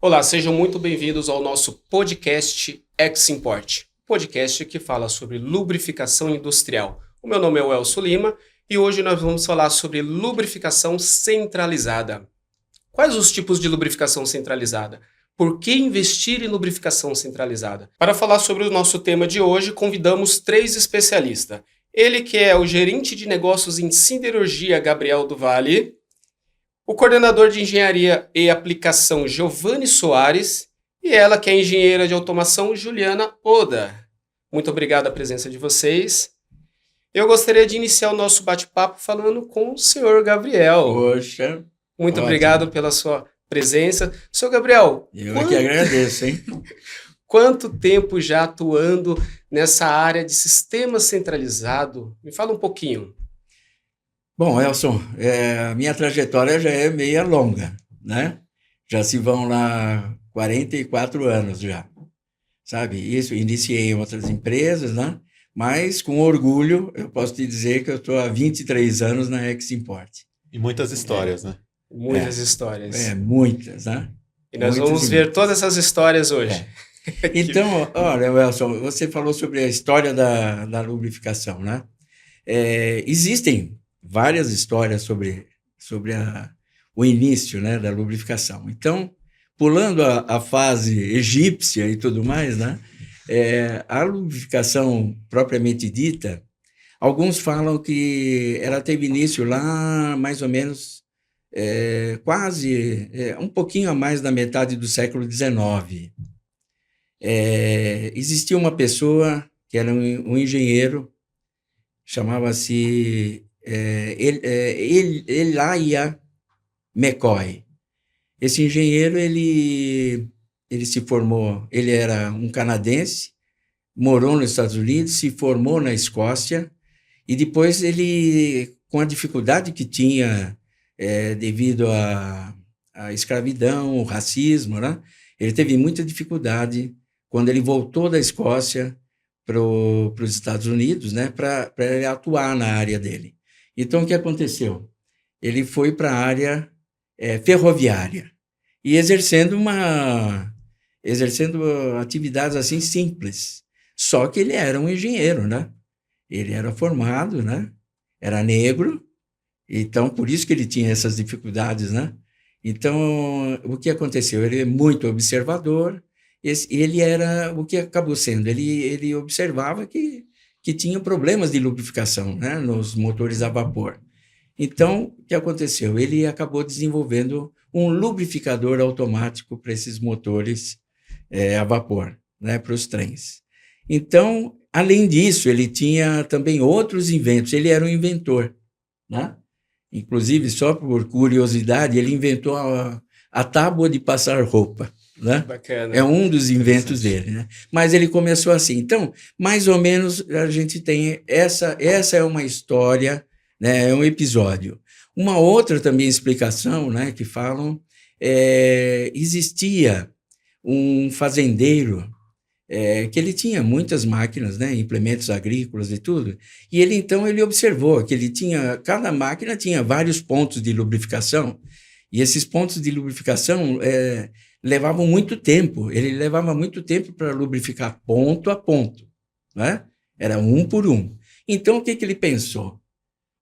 Olá, sejam muito bem-vindos ao nosso podcast Ex-Import, podcast que fala sobre lubrificação industrial. O meu nome é Welson Lima e hoje nós vamos falar sobre lubrificação centralizada. Quais os tipos de lubrificação centralizada? Por que investir em lubrificação centralizada? Para falar sobre o nosso tema de hoje, convidamos 3 especialistas. Ele que é o gerente de negócios em siderurgia, Gabriel do Vale, o coordenador de engenharia e aplicação, Giovanni Soares, e ela que é engenheira de automação, Juliana Oda. Muito obrigado a presença de vocês. Eu gostaria de iniciar o nosso bate-papo falando com o senhor Gabriel. Poxa, Muito ótimo. obrigado pela sua presença. Senhor Gabriel, Eu que agradeço, hein? quanto tempo já atuando nessa área de sistema centralizado? Me fala um pouquinho. Bom, Elson, a minha trajetória já é meia longa, né? Já se vão lá 44 anos já, sabe? Isso, iniciei em outras empresas, né? Mas, com orgulho, eu posso te dizer que eu estou há 23 anos na Ex-Import. E muitas histórias, né? Muitas histórias. Muitas, né? E nós Muitas vamos e ver muitas. todas essas histórias hoje. Então, olha, Elson, você falou sobre a história da lubrificação, né? Existem várias histórias sobre o início, né, da lubrificação. Então, pulando a fase egípcia e tudo mais, né, a lubrificação propriamente dita, alguns falam que ela teve início lá mais ou menos um pouquinho a mais da metade do século XIX. Existia uma pessoa que era um engenheiro, chamava-se Elijah McCoy. Esse engenheiro, ele se formou, ele era um canadense, morou nos Estados Unidos, se formou na Escócia, e depois ele, com a dificuldade que tinha devido à escravidão, o racismo, né? Ele teve muita dificuldade quando ele voltou da Escócia para os Estados Unidos, né, para ele atuar na área dele. Então, o que aconteceu? Ele foi para a área ferroviária e exercendo atividades assim simples. Só que ele era um engenheiro, né? Ele era formado, né? Era negro, então por isso que ele tinha essas dificuldades, né? Então, o que aconteceu? Ele é muito observador. Ele era o que acabou sendo. Ele observava que tinha problemas de lubrificação, né, nos motores a vapor. Então, o que aconteceu? Ele acabou desenvolvendo um lubrificador automático para esses motores a vapor, né, para os trens. Então, além disso, ele tinha também outros inventos. Ele era um inventor, né? Inclusive, só por curiosidade, ele inventou a tábua de passar roupa. Né? Bacana. É um dos inventos dele, né? Mas ele começou assim. Então, mais ou menos, a gente tem essa é uma história, né? É um episódio. Uma outra também explicação, né? Que falam, existia um fazendeiro que ele tinha muitas máquinas, né? Implementos agrícolas e tudo. E ele observou que cada máquina tinha vários pontos de lubrificação. E esses pontos de lubrificação levavam muito tempo. Ele levava muito tempo para lubrificar ponto a ponto, né? Era um por um. Então, o que ele pensou?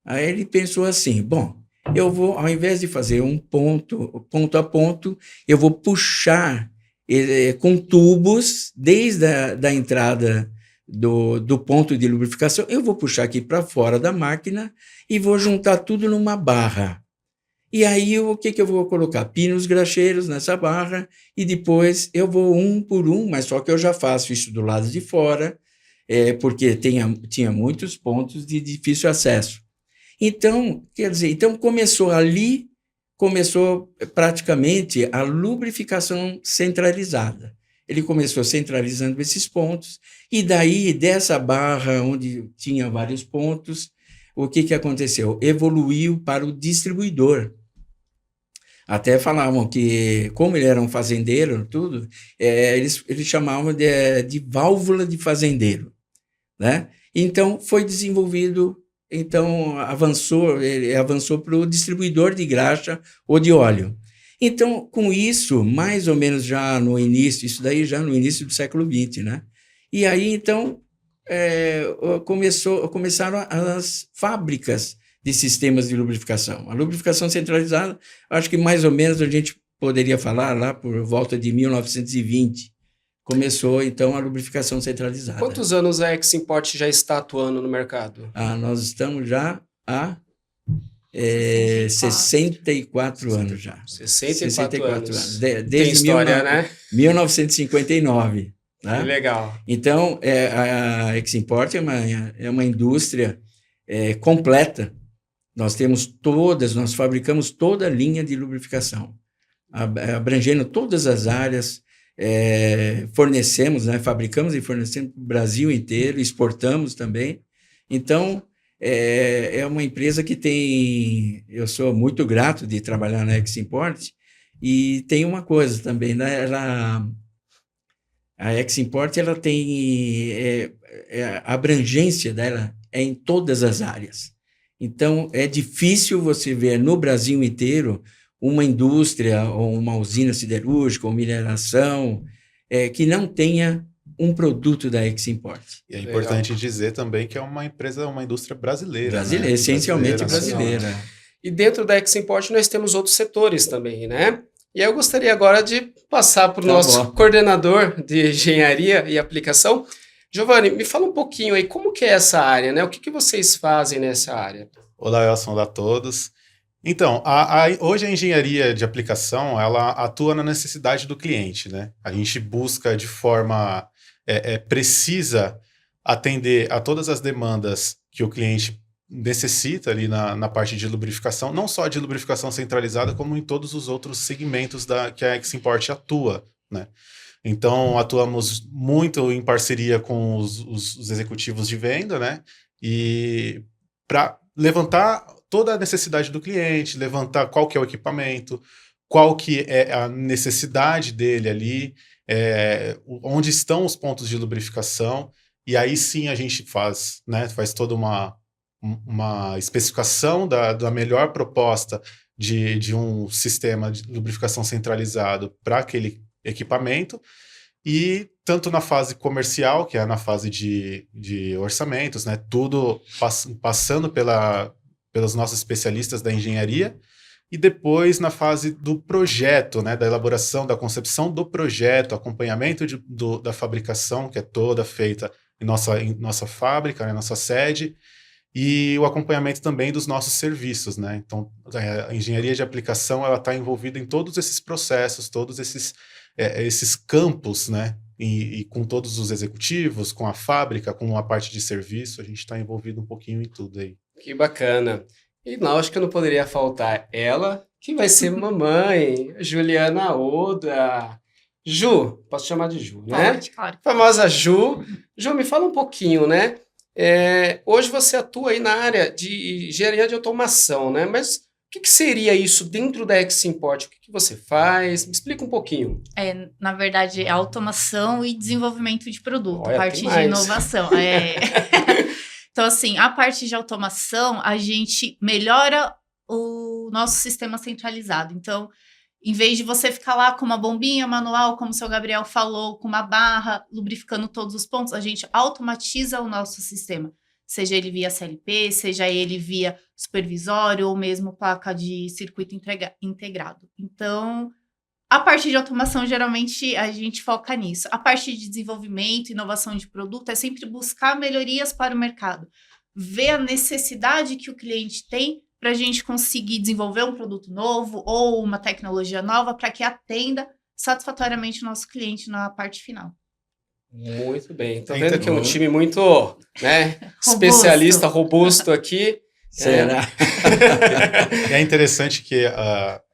Aí ele pensou assim, bom, eu vou, ao invés de fazer um ponto a ponto, eu vou puxar com tubos desde da entrada do ponto de lubrificação, eu vou puxar aqui para fora da máquina e vou juntar tudo numa barra. E aí, o que eu vou colocar? Pinos graxeiros nessa barra e depois eu vou um por um, mas só que eu já faço isso do lado de fora, porque tinha muitos pontos de difícil acesso. Então, quer dizer, começou praticamente a lubrificação centralizada. Ele começou centralizando esses pontos e daí, dessa barra onde tinha vários pontos, o que aconteceu? Evoluiu para o distribuidor. Até falavam que, como ele era um fazendeiro, tudo, eles chamavam de válvula de fazendeiro, né? Então, foi desenvolvido, ele avançou para o distribuidor de graxa ou de óleo. Então, com isso, mais ou menos já no início, isso daí já no início do século XX, né? E aí, então, começaram as fábricas de sistemas de lubrificação. A lubrificação centralizada, acho que mais ou menos a gente poderia falar lá por volta de 1920. Começou, então, a lubrificação centralizada. Quantos anos a Eximport já está atuando no mercado? Nós estamos já há 64 anos já. 64 anos. Desde Tem história, né? 1959. Né? Que legal. Então, a Eximport é uma indústria completa. Nós fabricamos toda a linha de lubrificação, abrangendo todas as áreas, fornecemos, né? Fabricamos e fornecemos para o Brasil inteiro, exportamos também. Então, é uma empresa que eu sou muito grato de trabalhar na Eximport, e tem uma coisa também, né? A Eximport, ela tem, a abrangência dela é em todas as áreas. Então, é difícil você ver no Brasil inteiro uma indústria ou uma usina siderúrgica ou mineração que não tenha um produto da Eximport. E é importante dizer também que é uma indústria brasileira. Brasileira, né? Essencialmente brasileira. E dentro da Eximport nós temos outros setores também, né? E aí eu gostaria agora de passar para o nosso coordenador de engenharia e aplicação. Giovanni, me fala um pouquinho aí, como que é essa área, né? O que vocês fazem nessa área? Olá, Elson, olá a todos. Então, hoje a engenharia de aplicação, ela atua na necessidade do cliente, né? A gente busca de forma precisa atender a todas as demandas que o cliente necessita ali na parte de lubrificação, não só de lubrificação centralizada, como em todos os outros segmentos que a Eximport atua, né? Então, atuamos muito em parceria com os executivos de venda, né? E para levantar toda a necessidade do cliente, levantar qual que é o equipamento, qual que é a necessidade dele ali, onde estão os pontos de lubrificação, e aí sim a gente faz toda uma especificação da melhor proposta de um sistema de lubrificação centralizado para aquele equipamento, e tanto na fase comercial, que é na fase de orçamentos, né, tudo passando pelos nossos especialistas da engenharia, e depois na fase do projeto, né, da elaboração, da concepção do projeto, acompanhamento da fabricação, que é toda feita em nossa fábrica, na nossa sede, e o acompanhamento também dos nossos serviços, né? Então, a engenharia de aplicação ela está envolvida em todos esses processos, todos esses campos, né? E com todos os executivos, com a fábrica, com a parte de serviço, a gente está envolvido um pouquinho em tudo aí. Que bacana. E não, acho que não poderia faltar ela, que vai ser mamãe, Juliana Oda. Ju, posso chamar de Ju, né? Pode, claro. Famosa Ju. Ju, me fala um pouquinho, né? Hoje você atua aí na área de engenharia de automação, né? Mas o que seria isso dentro da Eximport? O que você faz? Me explica um pouquinho. Na verdade, é automação e desenvolvimento de produto, Olha, parte de inovação. Então, assim, a parte de automação, a gente melhora o nosso sistema centralizado. Então, em vez de você ficar lá com uma bombinha manual, como o seu Gabriel falou, com uma barra, lubrificando todos os pontos, a gente automatiza o nosso sistema. Seja ele via CLP, seja ele via supervisório ou mesmo placa de circuito integrado. Então, a parte de automação, geralmente, a gente foca nisso. A parte de desenvolvimento, inovação de produto, é sempre buscar melhorias para o mercado. Ver a necessidade que o cliente tem para a gente conseguir desenvolver um produto novo ou uma tecnologia nova para que atenda satisfatoriamente o nosso cliente na parte final. Muito bem. Estou vendo que é um time muito, né, especialista, robusto aqui. Será? É interessante que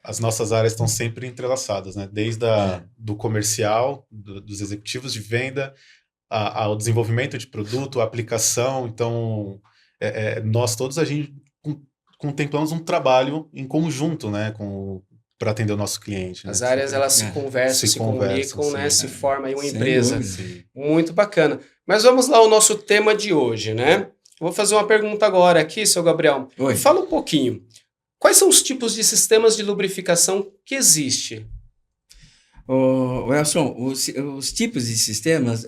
as nossas áreas estão sempre entrelaçadas, né? Desde do comercial, dos executivos de venda, ao desenvolvimento de produto, a aplicação. Então, nós todos, a gente contemplamos um trabalho em conjunto, né? Para atender o nosso cliente. As né? áreas, elas se conversam, se comunicam, né? Se forma aí uma empresa. Muito bacana. Mas vamos lá ao nosso tema de hoje, né? Vou fazer uma pergunta agora aqui, seu Gabriel. Oi. Fala um pouquinho. Quais são os tipos de sistemas de lubrificação que existem? Elson, os tipos de sistemas,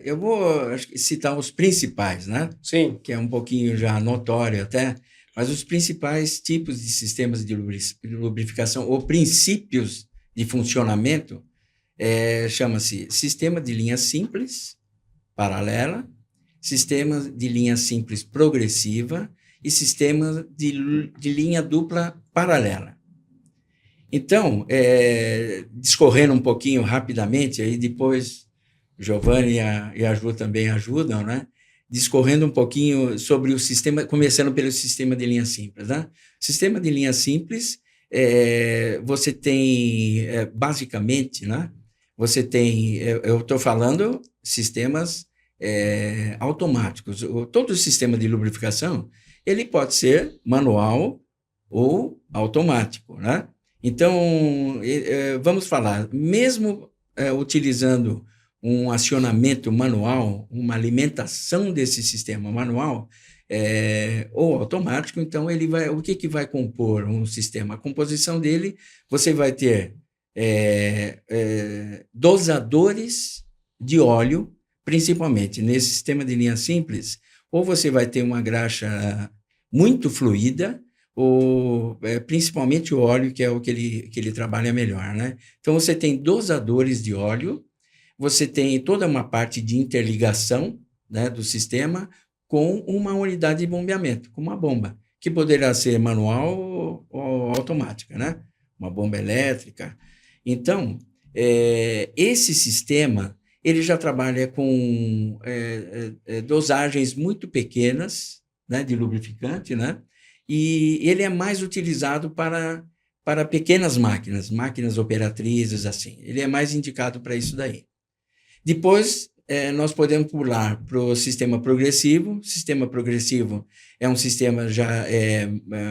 eu vou acho que citar os principais, né? Sim. Que é um pouquinho já notório até, mas os principais tipos de sistemas de lubrificação ou princípios de funcionamento chama-se sistema de linha simples, paralela, sistema de linha simples progressiva e sistema de linha dupla paralela. Então, discorrendo um pouquinho rapidamente, aí depois o Giovanni e a Ju também ajudam, né? Discorrendo um pouquinho sobre o sistema, começando pelo sistema de linha simples, né? Sistema de linha simples, você tem, basicamente, né? Você tem, eu estou falando sistemas automáticos. Todo sistema de lubrificação, ele pode ser manual ou automático, né? Então, vamos falar, mesmo utilizando um acionamento manual, uma alimentação desse sistema manual ou automático, então o que vai compor um sistema? A composição dele, você vai ter dosadores de óleo, principalmente nesse sistema de linha simples, ou você vai ter uma graxa muito fluida, ou principalmente o óleo, que é o que ele trabalha melhor, né? Então, você tem dosadores de óleo, você tem toda uma parte de interligação, né, do sistema com uma unidade de bombeamento, com uma bomba, que poderá ser manual ou automática, né? Uma bomba elétrica. Então, esse sistema, ele já trabalha com dosagens muito pequenas, né, de lubrificante, né? E ele é mais utilizado para pequenas máquinas operatrizes, assim. Ele é mais indicado para isso daí. Depois, nós podemos pular para o sistema progressivo. O sistema progressivo é um sistema já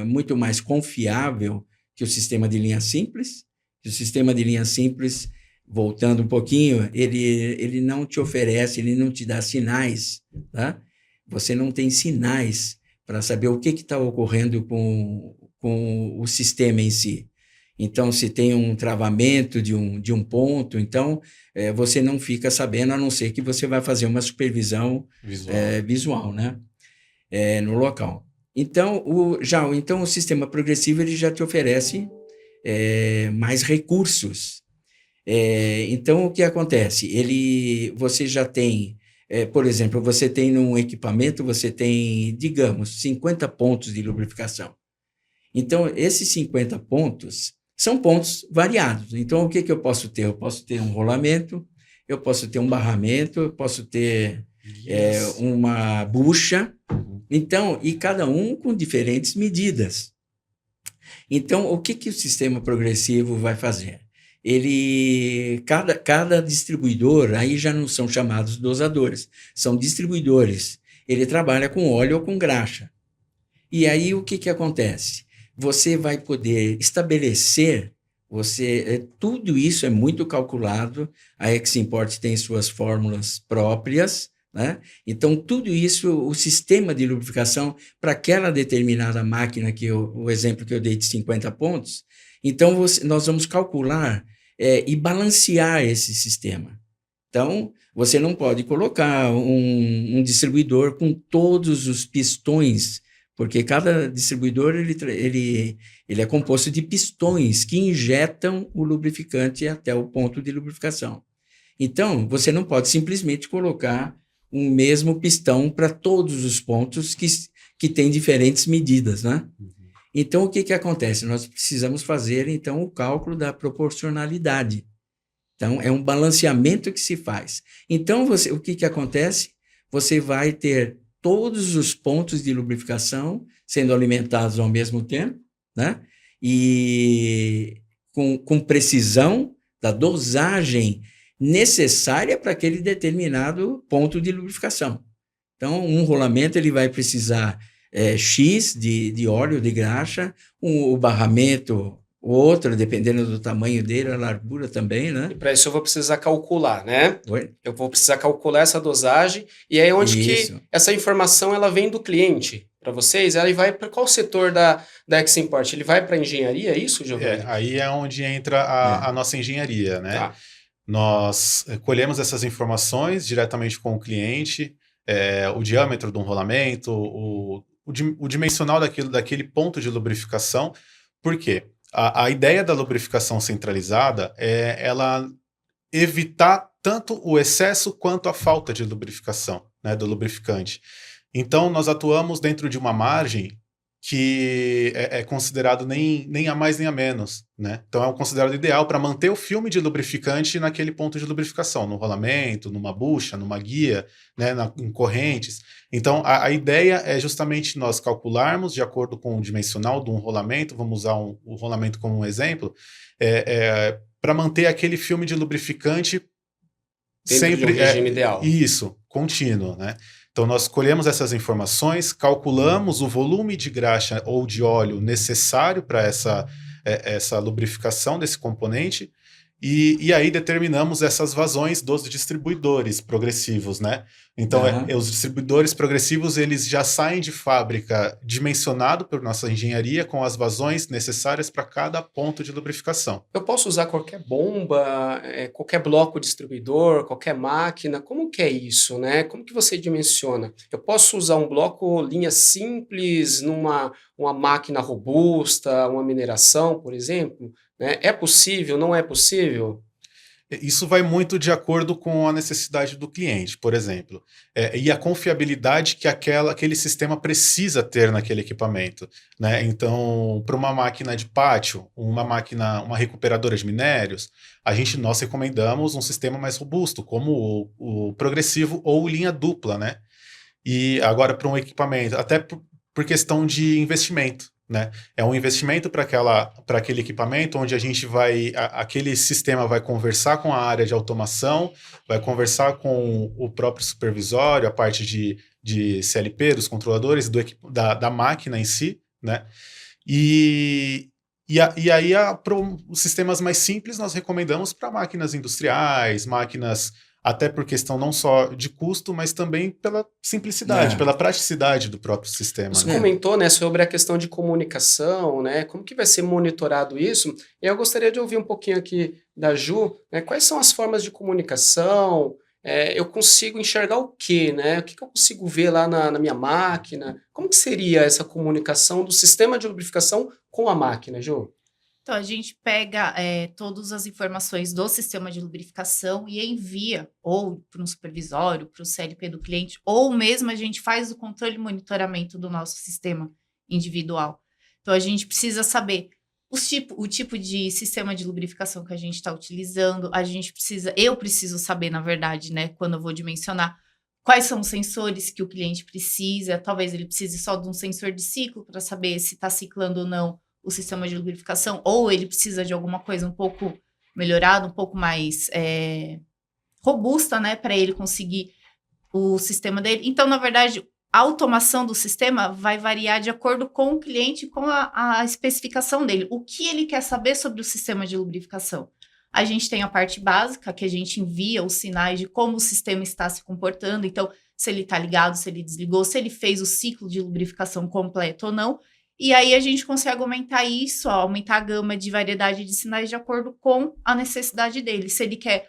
muito mais confiável que o sistema de linha simples. O sistema de linha simples, voltando um pouquinho, ele não te oferece, ele não te dá sinais, tá? Você não tem sinais para saber o que está ocorrendo com o sistema em si. Então, se tem um travamento de um ponto, então você não fica sabendo, a não ser que você vai fazer uma supervisão visual, né? No local. Então, o sistema progressivo ele já te oferece mais recursos. Então, o que acontece? Você já tem... por exemplo, você tem num equipamento, você tem, digamos, 50 pontos de lubrificação. Então, esses 50 pontos são pontos variados. Então, o que eu posso ter? Eu posso ter um rolamento, eu posso ter um barramento, eu posso ter uma bucha. Então, e cada um com diferentes medidas. Então, o que o sistema progressivo vai fazer? Cada distribuidor, aí já não são chamados dosadores, são distribuidores. Ele trabalha com óleo ou com graxa. E aí o que acontece? Você vai poder estabelecer, tudo isso é muito calculado, a Eximport tem suas fórmulas próprias, né? Então tudo isso, o sistema de lubrificação para aquela determinada máquina, o exemplo que eu dei de 50 pontos, então nós vamos calcular e balancear esse sistema. Então, você não pode colocar um distribuidor com todos os pistões, porque cada distribuidor ele é composto de pistões que injetam o lubrificante até o ponto de lubrificação. Então, você não pode simplesmente colocar um mesmo pistão para todos os pontos que têm diferentes medidas, né? Então, o que acontece? Nós precisamos fazer, então, o cálculo da proporcionalidade. Então, é um balanceamento que se faz. Então, o que acontece? Você vai ter todos os pontos de lubrificação sendo alimentados ao mesmo tempo, né? E com precisão da dosagem necessária para aquele determinado ponto de lubrificação. Então, um rolamento ele vai precisar X de óleo, de graxa, o barramento, outro, dependendo do tamanho dele, a largura também, né? E para isso eu vou precisar calcular, né? Oi? Eu vou precisar calcular essa dosagem, e aí onde que essa informação ela vem do cliente, para vocês, ele vai para qual setor da Eximport? Ele vai para engenharia, é isso, Giovanni? Aí é onde entra a nossa engenharia, né? Tá. Nós colhemos essas informações diretamente com o cliente, o diâmetro de um rolamento, o dimensional daquele ponto de lubrificação. Por quê? A ideia da lubrificação centralizada é ela evitar tanto o excesso quanto a falta de lubrificação, né, do lubrificante. Então, nós atuamos dentro de uma margem que é considerado nem a mais nem a menos, né? Então é considerado ideal para manter o filme de lubrificante naquele ponto de lubrificação, no rolamento, numa bucha, numa guia, né, em correntes. Então a ideia é justamente nós calcularmos de acordo com o dimensional de um rolamento, vamos usar o rolamento como um exemplo, para manter aquele filme de lubrificante dentro sempre de um regime ideal. Isso, contínuo, né? Então, nós colhemos essas informações, calculamos o volume de graxa ou de óleo necessário para essa lubrificação desse componente e aí determinamos essas vazões dos distribuidores progressivos, né? Então, os distribuidores progressivos, eles já saem de fábrica dimensionado por nossa engenharia com as vazões necessárias para cada ponto de lubrificação. Eu posso usar qualquer bomba, qualquer bloco distribuidor, qualquer máquina? Como que é isso, né? Como que você dimensiona? Eu posso usar um bloco linha simples numa uma máquina robusta, uma mineração, por exemplo? Né? É possível? Não é possível? Isso vai muito de acordo com a necessidade do cliente, por exemplo, e a confiabilidade que aquele sistema precisa ter naquele equipamento, né? Então, para uma máquina de pátio, uma recuperadora de minérios, nós recomendamos um sistema mais robusto, como o progressivo ou linha dupla, né? E agora para um equipamento, até por questão de investimento, né? É um investimento para aquele equipamento onde aquele sistema vai conversar com a área de automação, vai conversar com o próprio supervisório, a parte de CLP, dos controladores, da máquina em si, né? E aí, para os sistemas mais simples, nós recomendamos para máquinas industriais, máquinas até por questão não só de custo, mas também pela simplicidade, pela praticidade do próprio sistema. Você né? comentou, né, sobre a questão de comunicação, né? Como que vai ser monitorado isso? E eu gostaria de ouvir um pouquinho aqui da Ju, né? Quais são as formas de comunicação? Eu consigo enxergar o quê, né? O que eu consigo ver lá na minha máquina? Como que seria essa comunicação do sistema de lubrificação com a máquina, Ju? Então, a gente pega todas as informações do sistema de lubrificação e envia ou para um supervisório, para o CLP do cliente, ou mesmo a gente faz o controle e monitoramento do nosso sistema individual. Então, a gente precisa saber o tipo de sistema de lubrificação que a gente está utilizando, eu preciso saber, na verdade, né, quando eu vou dimensionar, quais são os sensores que o cliente precisa, talvez ele precise só de um sensor de ciclo para saber se está ciclando ou não o sistema de lubrificação, ou ele precisa de alguma coisa um pouco melhorada, um pouco mais robusta, né, para ele conseguir o sistema dele. Então, na verdade, a automação do sistema vai variar de acordo com o cliente, com a especificação dele. O que ele quer saber sobre o sistema de lubrificação? A gente tem a parte básica, que a gente envia os sinais de como o sistema está se comportando. Então, se ele está ligado, se ele desligou, se ele fez o ciclo de lubrificação completo ou não. E aí a gente consegue aumentar isso, aumentar a gama de variedade de sinais de acordo com a necessidade dele. Se ele quer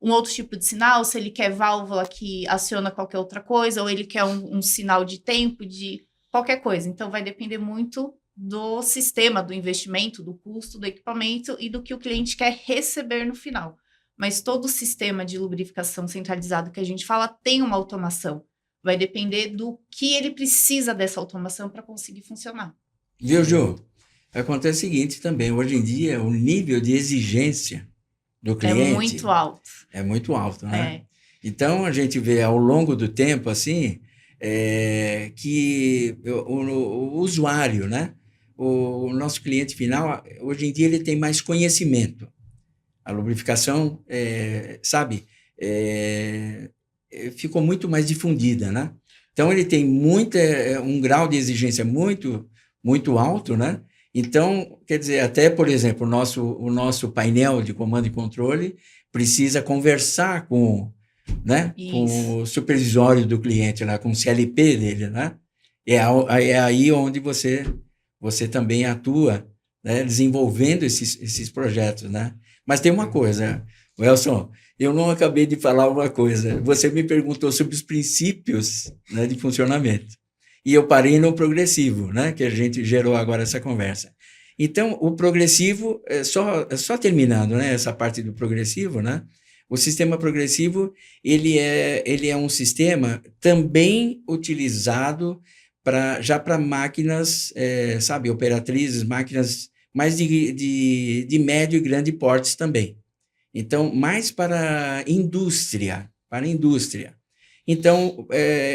um outro tipo de sinal, se ele quer válvula que aciona qualquer outra coisa, ou ele quer um sinal de tempo, de qualquer coisa. Então, vai depender muito do sistema, do investimento, do custo do equipamento e do que o cliente quer receber no final. Mas todo o sistema de lubrificação centralizado que a gente fala tem uma automação. Vai depender do que ele precisa dessa automação para conseguir funcionar. Viu, Ju? Acontece o seguinte também, hoje em dia o nível de exigência do cliente é muito alto. É muito alto, né? Então a gente vê ao longo do tempo assim que o usuário, né? O nosso cliente final, hoje em dia ele tem mais conhecimento. A lubrificação, ficou muito mais difundida, né? Então ele tem um grau de exigência muito alto, né? Então, quer dizer, até, por exemplo, o nosso painel de comando e controle precisa conversar com o supervisório do cliente, lá, com o CLP dele, né? É aí onde você também atua, né, desenvolvendo esses projetos, né? Mas tem uma coisa, Welson, eu não acabei de falar uma coisa. Você me perguntou sobre os princípios, né, de funcionamento. E eu parei no progressivo, né, que a gente gerou agora essa conversa. Então, o progressivo, só terminando, né, essa parte do progressivo, né? O sistema progressivo, ele é um sistema também utilizado já para máquinas, sabe, operatrizes, máquinas mais de médio e grande portes também. Então, mais para indústria, Então,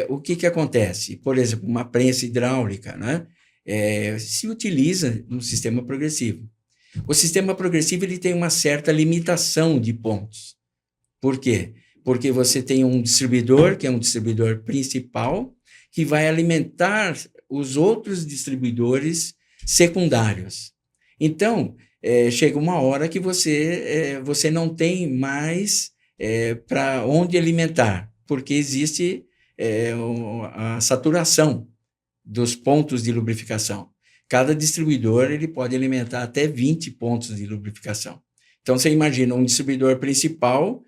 o que acontece? Por exemplo, uma prensa hidráulica, né? Se utiliza no sistema progressivo. O sistema progressivo ele tem uma certa limitação de pontos. Por quê? Porque você tem um distribuidor, que é um distribuidor principal, que vai alimentar os outros distribuidores secundários. Então, chega uma hora que você não tem mais para onde alimentar, porque existe a saturação dos pontos de lubrificação. Cada distribuidor ele pode alimentar até 20 pontos de lubrificação. Então, você imagina um distribuidor principal,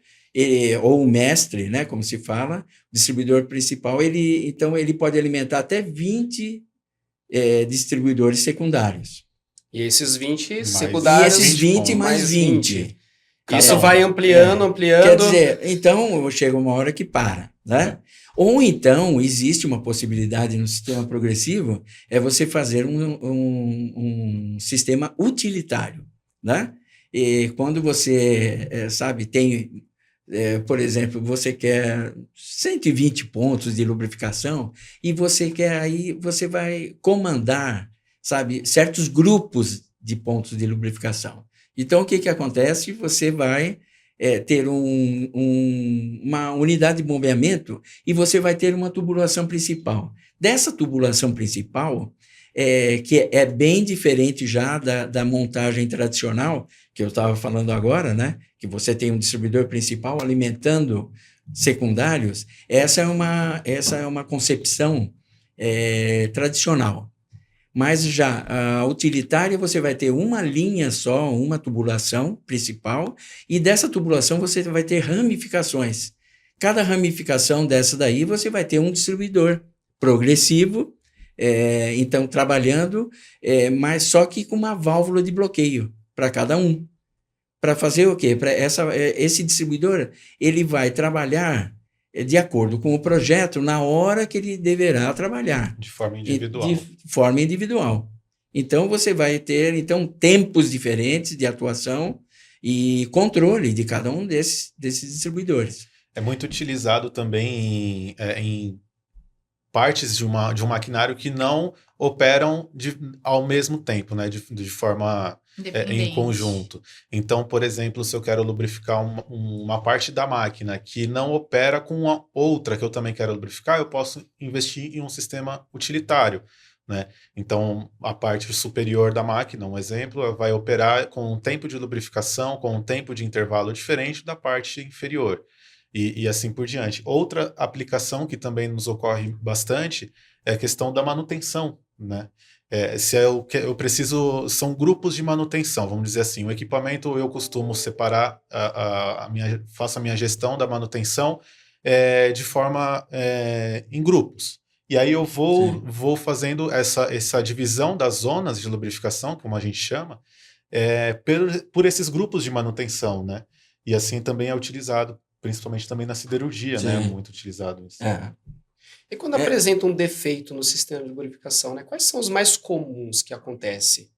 ou o mestre, né, como se fala, o distribuidor principal, então ele pode alimentar até 20 distribuidores secundários. E esses 20 Mais secundários... E esses 20 mais 20. Isso vai ampliando. Quer dizer, então chega uma hora que para, né? Ou então existe uma possibilidade no sistema progressivo, você fazer um sistema utilitário, né? E quando você, tem, por exemplo, você quer 120 pontos de lubrificação e aí você vai comandar, sabe, certos grupos de pontos de lubrificação. Então, o que acontece? Você vai ter uma unidade de bombeamento e você vai ter uma tubulação principal. Dessa tubulação principal, que é bem diferente já da montagem tradicional, que eu estava falando agora, né? Que você tem um distribuidor principal alimentando secundários, essa é uma concepção tradicional. Mas já a utilitária você vai ter uma linha só, uma tubulação principal, e dessa tubulação você vai ter ramificações. Cada ramificação dessa daí você vai ter um distribuidor progressivo, então trabalhando, mas só que com uma válvula de bloqueio para cada um. Para fazer o quê? Esse distribuidor ele vai trabalhtrabalhar de acordo com o projeto na hora que ele deverá trabalhar. De forma individual. De forma individual. Então, você vai ter tempos diferentes de atuação e controle de cada um desses distribuidores. É muito utilizado também em partes de um maquinário que não operam ao mesmo tempo, né? De forma em conjunto. Então, por exemplo, se eu quero lubrificar uma parte da máquina que não opera com a outra que eu também quero lubrificar, eu posso investir em um sistema utilitário, né? Então, a parte superior da máquina, um exemplo, vai operar com um tempo de lubrificação, com um tempo de intervalo diferente da parte inferior. E assim por diante. Outra aplicação que também nos ocorre bastante é a questão da manutenção, né? Se eu preciso, são grupos de manutenção, vamos dizer assim. O equipamento eu costumo separar, faço a minha gestão da manutenção de forma em grupos. E aí eu vou fazendo essa divisão das zonas de lubrificação, como a gente chama, por esses grupos de manutenção, né? E assim também é utilizado, principalmente também na siderurgia, né? Muito utilizado isso. E quando apresenta um defeito no sistema de lubrificação, né? Quais são os mais comuns que acontecem?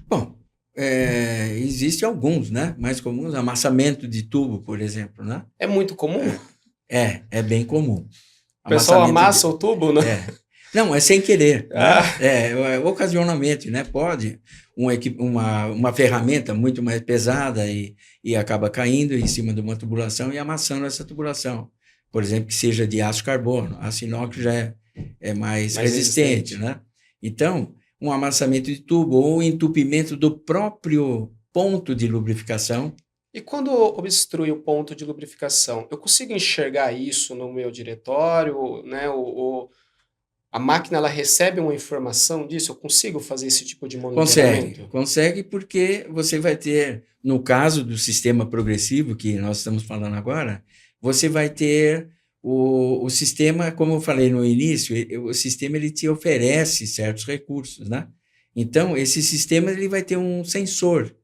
Bom, existem alguns, né? Mais comuns, amassamento de tubo, por exemplo, né? É muito comum? É bem comum. O pessoal amassa o tubo, né? Não, é sem querer. Né? Ocasionalmente, né? Pode uma ferramenta muito mais pesada e acaba caindo em cima de uma tubulação e amassando essa tubulação. Por exemplo, que seja de aço carbono. Aço inox já é mais resistente, né? Então, um amassamento de tubo ou entupimento do próprio ponto de lubrificação. E quando obstrui o ponto de lubrificação, eu consigo enxergar isso no meu diretório, né? A máquina ela recebe uma informação disso? Eu consigo fazer esse tipo de monitoramento? Consegue porque você vai ter, no caso do sistema progressivo que nós estamos falando agora, você vai ter o sistema, como eu falei no início, o sistema ele te oferece certos recursos, né? Então, esse sistema ele vai ter um sensor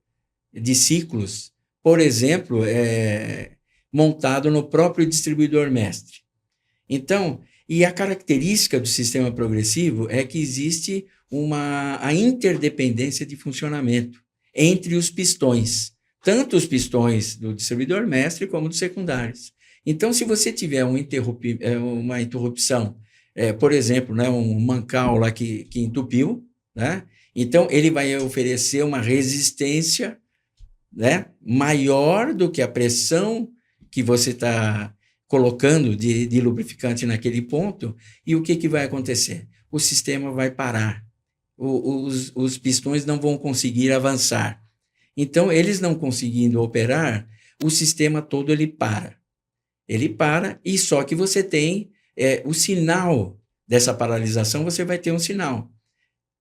de ciclos, por exemplo, montado no próprio distribuidor mestre. Então, e a característica do sistema progressivo é que existe a interdependência de funcionamento entre os pistões, tanto os pistões do distribuidor mestre como dos secundários. Então, se você tiver uma interrupção, por exemplo, né, um mancal lá que entupiu, né, então ele vai oferecer uma resistência, né, maior do que a pressão que você está colocando de lubrificante naquele ponto, e o que vai acontecer? O sistema vai parar, os pistões não vão conseguir avançar. Então, eles não conseguindo operar, o sistema todo ele para. Ele para, e só que você tem o sinal dessa paralisação, você vai ter um sinal,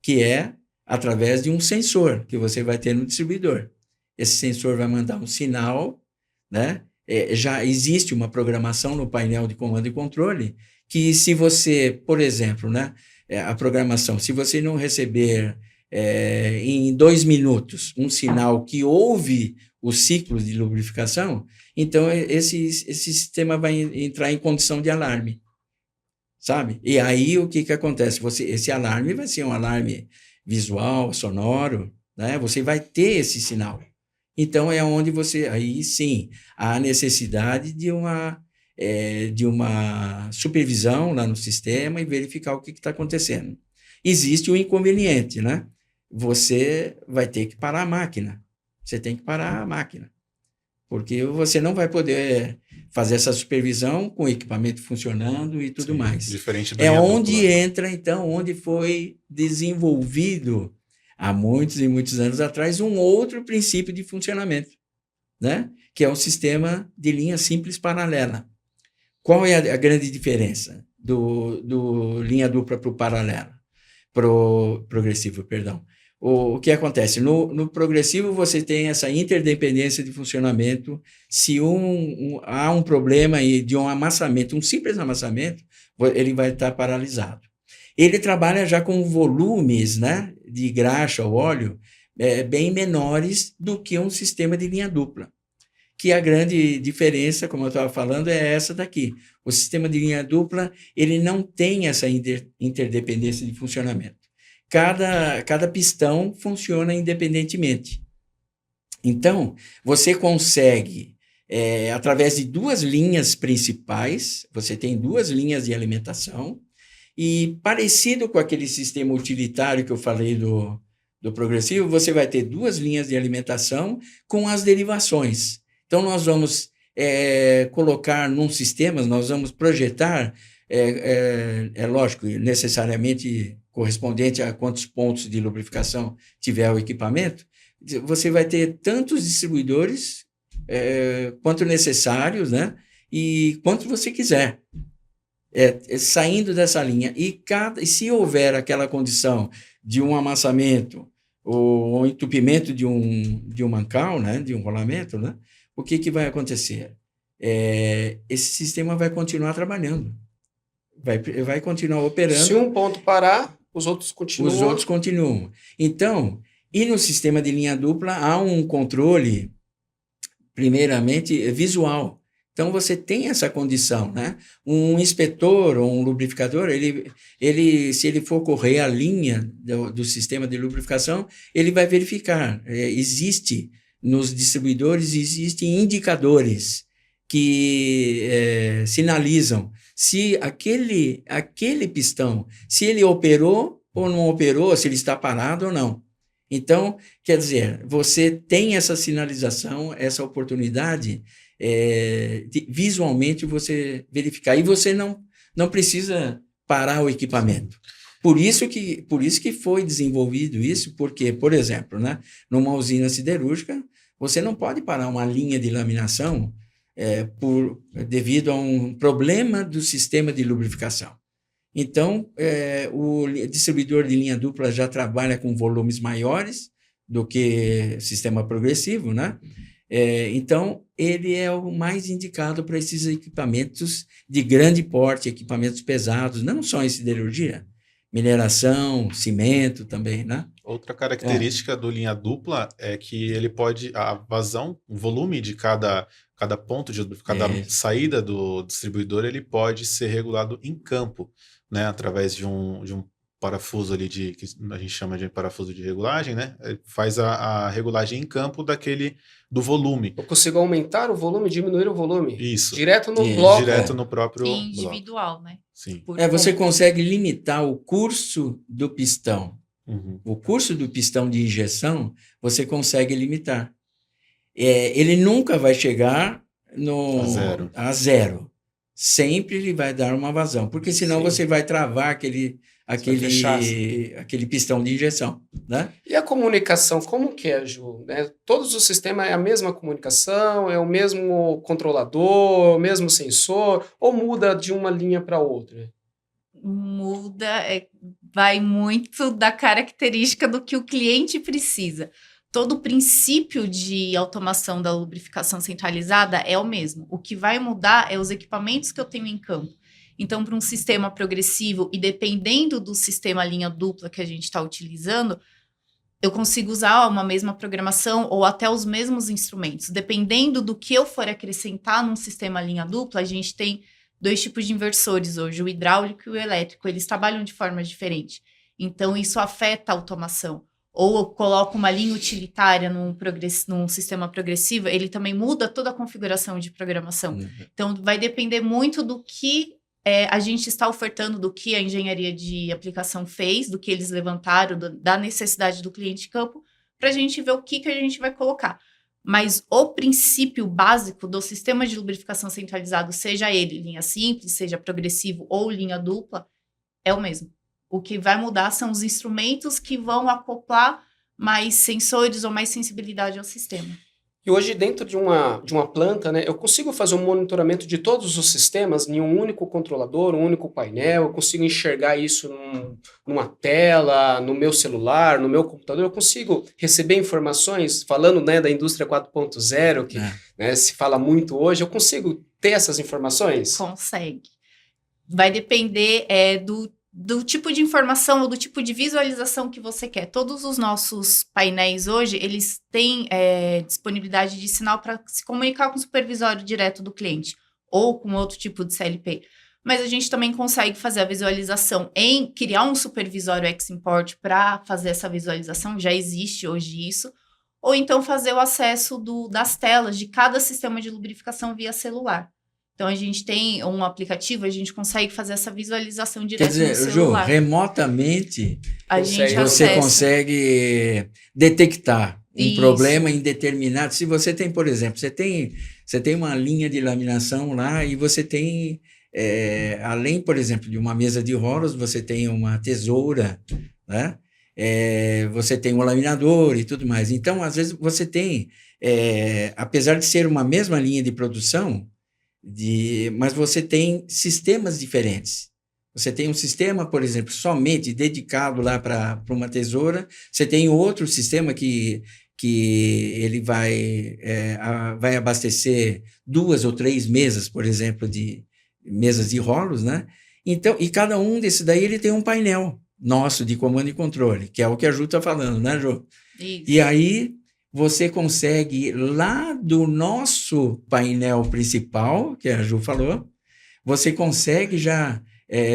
que é através de um sensor que você vai ter no distribuidor. Esse sensor vai mandar um sinal, né? Já existe uma programação no painel de comando e controle que se você, por exemplo, né, a programação, se você não receber em 2 minutos um sinal que houve os ciclos de lubrificação, então esse sistema vai entrar em condição de alarme, sabe? E aí o que acontece? Esse alarme vai ser um alarme visual, sonoro, né? Você vai ter esse sinal. Então, é onde aí sim, há necessidade de uma supervisão lá no sistema e verificar o que está acontecendo. Existe um inconveniente, né? Você vai ter que parar a máquina. Você tem que parar a máquina. Porque você não vai poder fazer essa supervisão com o equipamento funcionando e tudo mais. Diferente do onde entra, então, onde foi desenvolvido há muitos e muitos anos atrás, um outro princípio de funcionamento, né? Que é um sistema de linha simples paralela. Qual é a grande diferença do linha dupla para o paralelo? Progressivo, perdão. O que acontece? No progressivo, você tem essa interdependência de funcionamento. Se há um problema de um amassamento, um simples amassamento, ele vai estar paralisado. Ele trabalha já com volumes, né, de graxa ou óleo bem menores do que um sistema de linha dupla. Que a grande diferença, como eu estava falando, é essa daqui. O sistema de linha dupla ele não tem essa interdependência de funcionamento. Cada pistão funciona independentemente. Então, você consegue, através de 2 linhas principais, você tem 2 linhas de alimentação, e parecido com aquele sistema utilitário que eu falei do progressivo, você vai ter 2 linhas de alimentação com as derivações. Então, nós vamos colocar num sistema, nós vamos projetar, lógico, necessariamente correspondente a quantos pontos de lubrificação tiver o equipamento, você vai ter tantos distribuidores quanto necessários, né? E quanto você quiser. Saindo dessa linha. E se houver aquela condição de um amassamento ou um entupimento de um mancal, né, de um rolamento, né, o que vai acontecer? Esse sistema vai continuar trabalhando, vai continuar operando. Se um ponto parar, os outros continuam. Os outros continuam. Então, e no sistema de linha dupla há um controle, primeiramente, visual. Então, você tem essa condição, né? Um inspetor ou um lubrificador, se ele for correr a linha do sistema de lubrificação, ele vai verificar. Existe, nos distribuidores, existem indicadores que sinalizam se aquele pistão, se ele operou ou não operou, se ele está parado ou não. Então, quer dizer, você tem essa sinalização, essa oportunidade visualmente você verificar. E você não precisa parar o equipamento. Por isso que foi desenvolvido isso, porque, por exemplo, né, numa usina siderúrgica, você não pode parar uma linha de laminação devido a um problema do sistema de lubrificação. Então, o distribuidor de linha dupla já trabalha com volumes maiores do que sistema progressivo, né? Então, ele é o mais indicado para esses equipamentos de grande porte, equipamentos pesados, não só em siderurgia, mineração, cimento também, né? Outra característica do linha dupla é que ele pode, a vazão, o volume de cada ponto, de cada saída do distribuidor, ele pode ser regulado em campo, né? Através de um parafuso ali que a gente chama de parafuso de regulagem, né? Faz a regulagem em campo do volume. Eu consigo aumentar o volume, diminuir o volume. Isso. Direto no bloco. Direto no próprio individual, bloco. né? Sim. Você consegue limitar o curso do pistão. Uhum. O curso do pistão de injeção, você consegue limitar. Ele nunca vai chegar a zero. Sempre ele vai dar uma vazão, porque senão você vai travar aquele pistão de injeção, né? E a comunicação, como que é, Ju? Todos os sistemas é a mesma comunicação, é o mesmo controlador, o mesmo sensor, ou muda de uma linha para outra? Muda, vai muito da característica do que o cliente precisa. Todo o princípio de automação da lubrificação centralizada é o mesmo. O que vai mudar é os equipamentos que eu tenho em campo. Então, para um sistema progressivo, e dependendo do sistema linha dupla que a gente está utilizando, eu consigo usar uma mesma programação ou até os mesmos instrumentos. Dependendo do que eu for acrescentar num sistema linha dupla, a gente tem 2 tipos de inversores hoje, o hidráulico e o elétrico. Eles trabalham de forma diferente. Então, isso afeta a automação. Ou eu coloco uma linha utilitária num sistema progressivo, ele também muda toda a configuração de programação. Uhum. Então, vai depender muito do que a gente está ofertando, do que a engenharia de aplicação fez, do que eles levantaram, da necessidade do cliente de campo, para a gente ver o que a gente vai colocar. Mas o princípio básico do sistema de lubrificação centralizado, seja ele linha simples, seja progressivo ou linha dupla, é o mesmo. O que vai mudar são os instrumentos que vão acoplar mais sensores ou mais sensibilidade ao sistema. E hoje, dentro de uma planta, né, eu consigo fazer um monitoramento de todos os sistemas em um único controlador, um único painel, eu consigo enxergar isso numa tela, no meu celular, no meu computador, eu consigo receber informações, falando, né, da indústria 4.0, que né, se fala muito hoje, eu consigo ter essas informações? Consegue. Vai depender do tipo de informação ou do tipo de visualização que você quer. Todos os nossos painéis hoje, eles têm disponibilidade de sinal para se comunicar com o supervisório direto do cliente ou com outro tipo de CLP. Mas a gente também consegue fazer a visualização criar um supervisório X-Import para fazer essa visualização, já existe hoje isso, ou então fazer o acesso das telas de cada sistema de lubrificação via celular. Então, a gente tem um aplicativo, a gente consegue fazer essa visualização direto no celular. Ju, remotamente, você consegue detectar um problema em determinado... Se você tem, por exemplo, você tem uma linha de laminação lá e você tem, além, por exemplo, de uma mesa de rolos, você tem uma tesoura, né? Você tem um laminador e tudo mais. Então, às vezes, você tem, apesar de ser uma mesma linha de produção, mas você tem sistemas diferentes. Você tem um sistema, por exemplo, somente dedicado lá para uma tesoura. Você tem outro sistema que ele vai abastecer 2 ou 3 mesas, por exemplo, de mesas de rolos, né? Então, e cada um desses daí ele tem um painel nosso de comando e controle, que é o que a Ju está falando, né, Ju? Isso. E aí você consegue, lá do nosso painel principal, que a Ju falou, você consegue já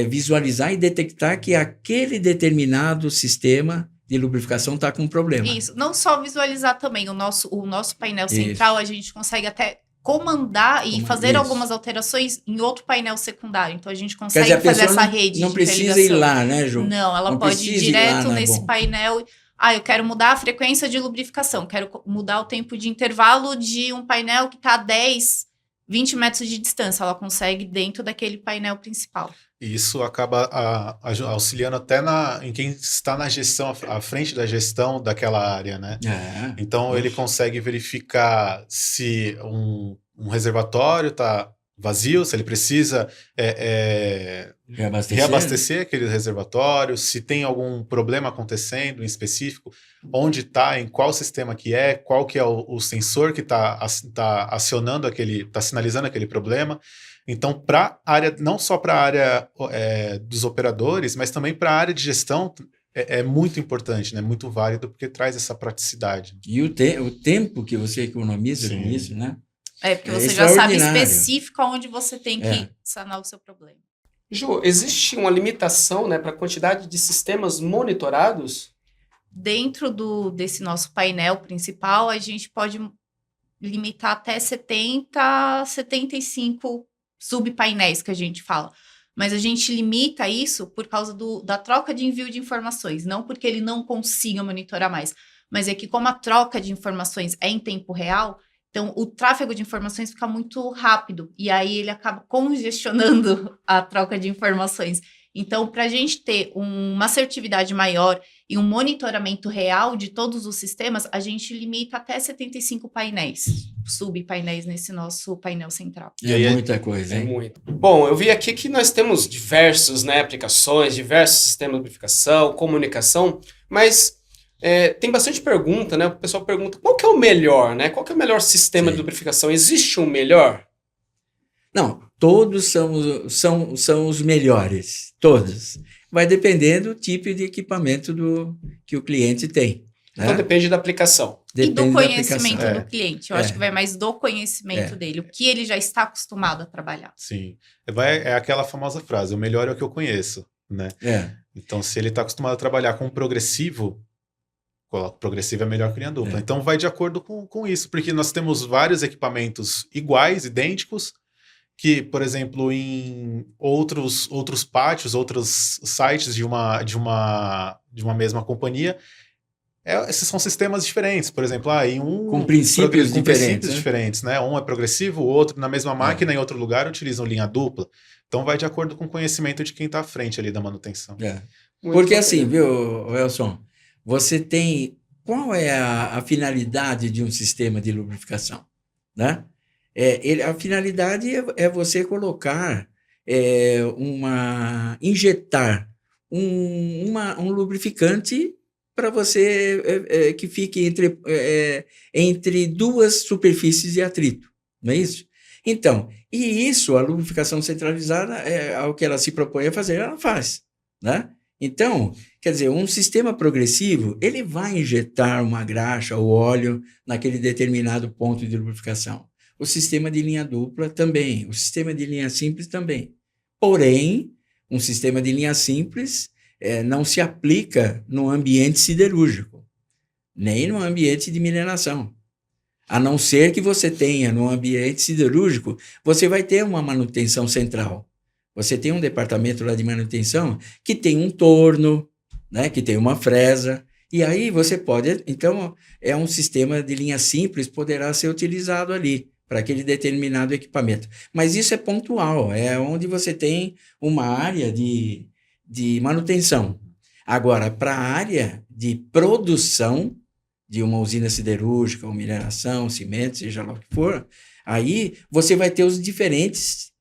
visualizar e detectar que aquele determinado sistema de lubrificação está com problema. Isso, não só visualizar também, o nosso painel central, a gente consegue até comandar e fazer algumas alterações em outro painel secundário. Então, a gente consegue fazer essa rede não de precisa ir lá, né, Ju? Não, ela pode ir direto nesse painel. Eu quero mudar a frequência de lubrificação, quero mudar o tempo de intervalo de um painel que está a 10, 20 metros de distância. Ela consegue dentro daquele painel principal. E isso acaba auxiliando até em quem está na gestão, à frente da gestão daquela área, né? Então, ele consegue verificar se um reservatório está vazio, se ele precisa reabastecer aquele reservatório, se tem algum problema acontecendo em específico, onde está, em qual sistema que é, qual que é o sensor que está acionando está sinalizando aquele problema. Então, para a área, não só para a área dos operadores, mas também para a área de gestão, é muito importante, né? Muito válido, porque traz essa praticidade. E o tempo que você economiza com isso, né? Porque você já sabe específico aonde você tem que sanar o seu problema. Ju, existe uma limitação, né, para a quantidade de sistemas monitorados? Dentro desse nosso painel principal, a gente pode limitar até 70, 75 subpainéis que a gente fala. Mas a gente limita isso por causa da troca de envio de informações, não porque ele não consiga monitorar mais, mas é que como a troca de informações é em tempo real, então o tráfego de informações fica muito rápido, e aí ele acaba congestionando a troca de informações. Então, para a gente ter uma assertividade maior e um monitoramento real de todos os sistemas, a gente limita até 75 painéis, subpainéis nesse nosso painel central. É muita coisa, hein? É muito. Bom, eu vi aqui que nós temos diversos, né, aplicações, diversos sistemas de lubrificação, comunicação, mas tem bastante pergunta, né? O pessoal pergunta, qual que é o melhor, né? Qual que é o melhor sistema de lubrificação? Existe um melhor? Não, todos são os melhores, todos. Vai depender do tipo de equipamento que o cliente tem. Né? Então depende da aplicação. Depende e do conhecimento do cliente. Eu acho que vai mais do conhecimento É. dele, o que ele já está acostumado a trabalhar. Sim. É aquela famosa frase, o melhor é o que eu conheço, né? Então, se ele está acostumado a trabalhar com progressivo é melhor que linha dupla. Então, vai de acordo com isso, porque nós temos vários equipamentos iguais, idênticos, que, por exemplo, em outros pátios, outros sites de uma mesma companhia, esses são sistemas diferentes. Por exemplo, em com princípios diferentes, né? Um é progressivo, o outro, na mesma máquina, em outro lugar, utilizam linha dupla. Então, vai de acordo com o conhecimento de quem está à frente ali da manutenção. Porque assim, viu, Elson, você tem... Qual é a finalidade de um sistema de lubrificação? Né? A finalidade é você colocar, injetar um lubrificante para você que fique entre duas superfícies de atrito, não é isso? Então, e isso, a lubrificação centralizada, ao que ela se propõe a fazer, ela faz, né? Então, quer dizer, um sistema progressivo, ele vai injetar uma graxa ou óleo naquele determinado ponto de lubrificação. O sistema de linha dupla também, o sistema de linha simples também. Porém, um sistema de linha simples não se aplica no ambiente siderúrgico, nem no ambiente de mineração. A não ser que você tenha no ambiente siderúrgico, você vai ter uma manutenção central. Você tem um departamento lá de manutenção que tem um torno, né, que tem uma fresa, e aí você pode... Então, um sistema de linha simples, poderá ser utilizado ali, para aquele determinado equipamento. Mas isso é pontual, é onde você tem uma área de manutenção. Agora, para a área de produção de uma usina siderúrgica, ou mineração, cimento, seja lá o que for, aí você vai ter os diferentes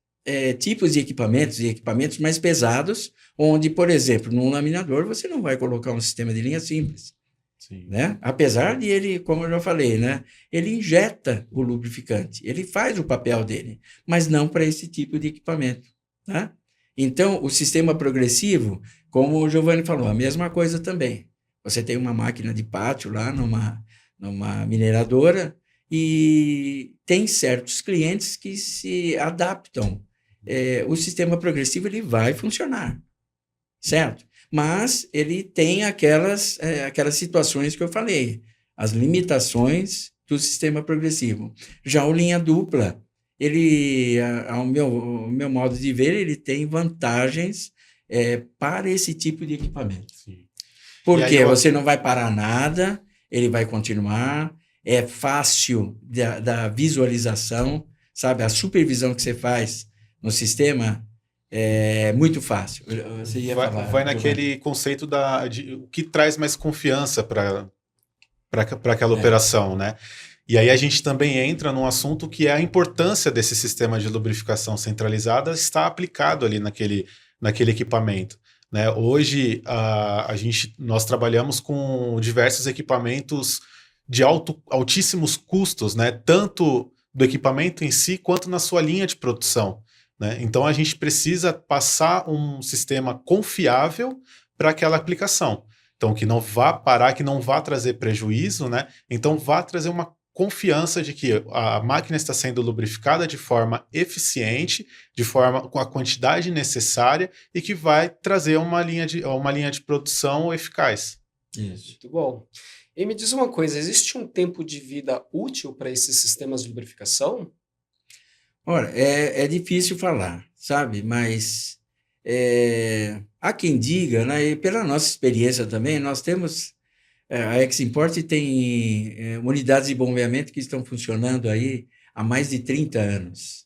tipos de equipamentos, e equipamentos mais pesados, onde, por exemplo, num laminador, você não vai colocar um sistema de linha simples. Sim. Né? Apesar de ele, como eu já falei, né? Ele injeta o lubrificante, ele faz o papel dele, mas não para esse tipo de equipamento. Né? Então, o sistema progressivo, como o Giovanni falou, a mesma coisa também. Você tem uma máquina de pátio lá numa mineradora e tem certos clientes que se adaptam. O sistema progressivo ele vai funcionar, certo? Mas ele tem aquelas situações que eu falei, as limitações do sistema progressivo. Já o linha dupla, ele, ao meu modo de ver, ele tem vantagens para esse tipo de equipamento. Sim. Porque você não vai parar nada, ele vai continuar, é fácil da visualização, sabe? A supervisão que você faz no sistema é muito fácil. Você ia falar, vai naquele conceito de o que traz mais confiança para aquela operação, né? E aí a gente também entra num assunto que é a importância desse sistema de lubrificação centralizada estar aplicado ali naquele equipamento. Né? Hoje, nós trabalhamos com diversos equipamentos de altíssimos custos, né? Tanto do equipamento em si, quanto na sua linha de produção. Né? Então, a gente precisa passar um sistema confiável para aquela aplicação. Então, que não vá parar, que não vá trazer prejuízo, né? Então, vá trazer uma confiança de que a máquina está sendo lubrificada de forma eficiente, de forma com a quantidade necessária e que vai trazer uma linha de produção eficaz. Isso. Muito bom. E me diz uma coisa, existe um tempo de vida útil para esses sistemas de lubrificação? Ora, é difícil falar, sabe? Mas há quem diga, né? E pela nossa experiência também, nós temos... A Eximport tem unidades de bombeamento que estão funcionando aí há mais de 30 anos.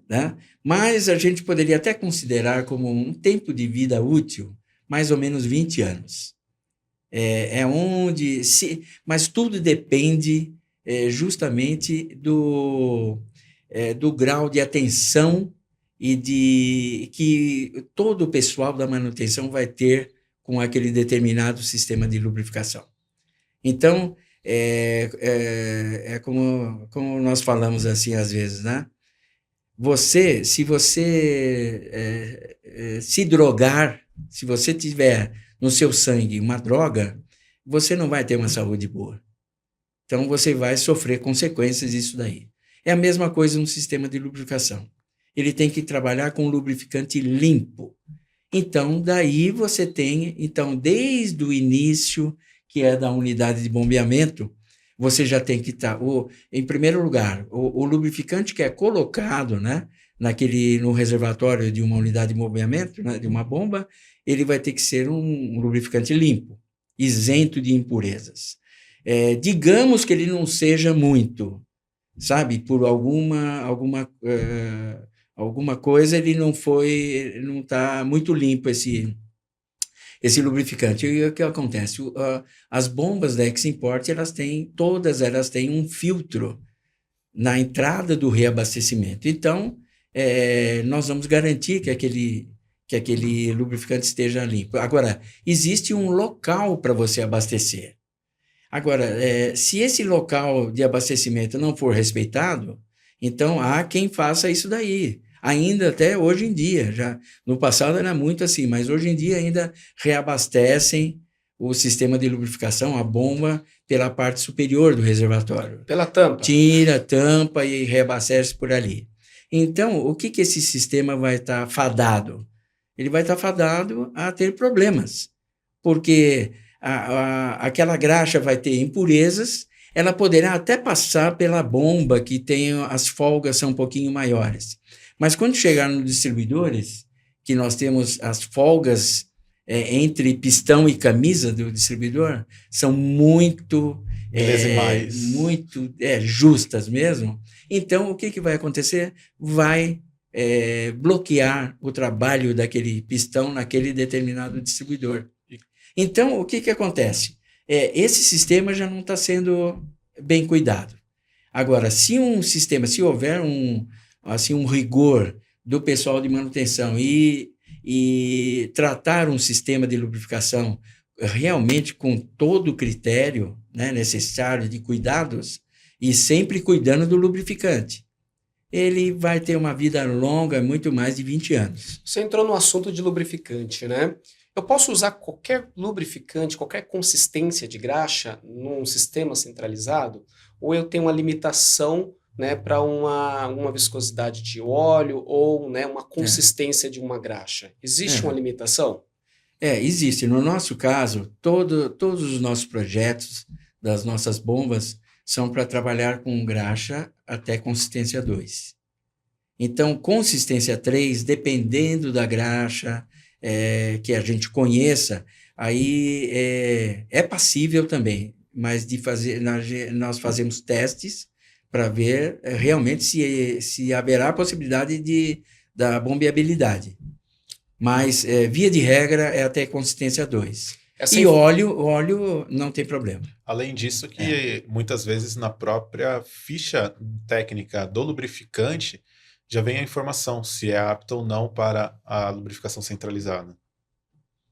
Né? Mas a gente poderia até considerar como um tempo de vida útil, mais ou menos 20 anos. Mas tudo depende justamente do grau de atenção e que todo o pessoal da manutenção vai ter com aquele determinado sistema de lubrificação. Então, como nós falamos assim às vezes, né? Se você se drogar, se você tiver no seu sangue uma droga, você não vai ter uma saúde boa. Então, você vai sofrer consequências disso daí. É a mesma coisa no sistema de lubrificação. Ele tem que trabalhar com lubrificante limpo. Então, daí você tem, desde o início, que é da unidade de bombeamento, você já tem que estar, em primeiro lugar, o lubrificante que é colocado, né, no reservatório de uma unidade de bombeamento, né, de uma bomba, ele vai ter que ser um lubrificante limpo, isento de impurezas. Digamos que ele não seja muito, sabe, por alguma coisa ele não está muito limpo esse lubrificante. E o que acontece? As bombas da Eximport, todas elas têm um filtro na entrada do reabastecimento. Então, nós vamos garantir que aquele lubrificante esteja limpo. Agora, existe um local para você abastecer. Agora, se esse local de abastecimento não for respeitado, então há quem faça isso daí. Ainda até hoje em dia, já no passado era muito assim, mas hoje em dia ainda reabastecem o sistema de lubrificação, a bomba, pela parte superior do reservatório. Pela tampa. Tira a tampa e reabastece por ali. Então, o que esse sistema vai estar fadado? Ele vai estar fadado a ter problemas, porque aquela graxa vai ter impurezas, ela poderá até passar pela bomba, que as folgas são um pouquinho maiores. Mas quando chegar nos distribuidores, que nós temos as folgas entre pistão e camisa do distribuidor, são muito justas mesmo. Então, o que vai acontecer? Vai bloquear o trabalho daquele pistão naquele determinado distribuidor. Então, o que acontece? Esse sistema já não está sendo bem cuidado. Agora, se houver um rigor do pessoal de manutenção e tratar um sistema de lubrificação realmente com todo o critério, né, necessário de cuidados e sempre cuidando do lubrificante, ele vai ter uma vida longa, muito mais de 20 anos. Você entrou no assunto de lubrificante, né? Eu posso usar qualquer lubrificante, qualquer consistência de graxa num sistema centralizado? Ou eu tenho uma limitação, né, para uma viscosidade de óleo ou, né, uma consistência de uma graxa? Existe uma limitação? Existe. No nosso caso, todos os nossos projetos das nossas bombas são para trabalhar com graxa até consistência 2. Então, consistência 3, dependendo da graxa que a gente conheça, aí é passível também, mas nós fazemos testes para ver realmente se haverá possibilidade da bombeabilidade. Mas, via de regra, é até consistência 2. Essa E óleo não tem problema. Além disso, que muitas vezes na própria ficha técnica do lubrificante já vem a informação se é apto ou não para a lubrificação centralizada.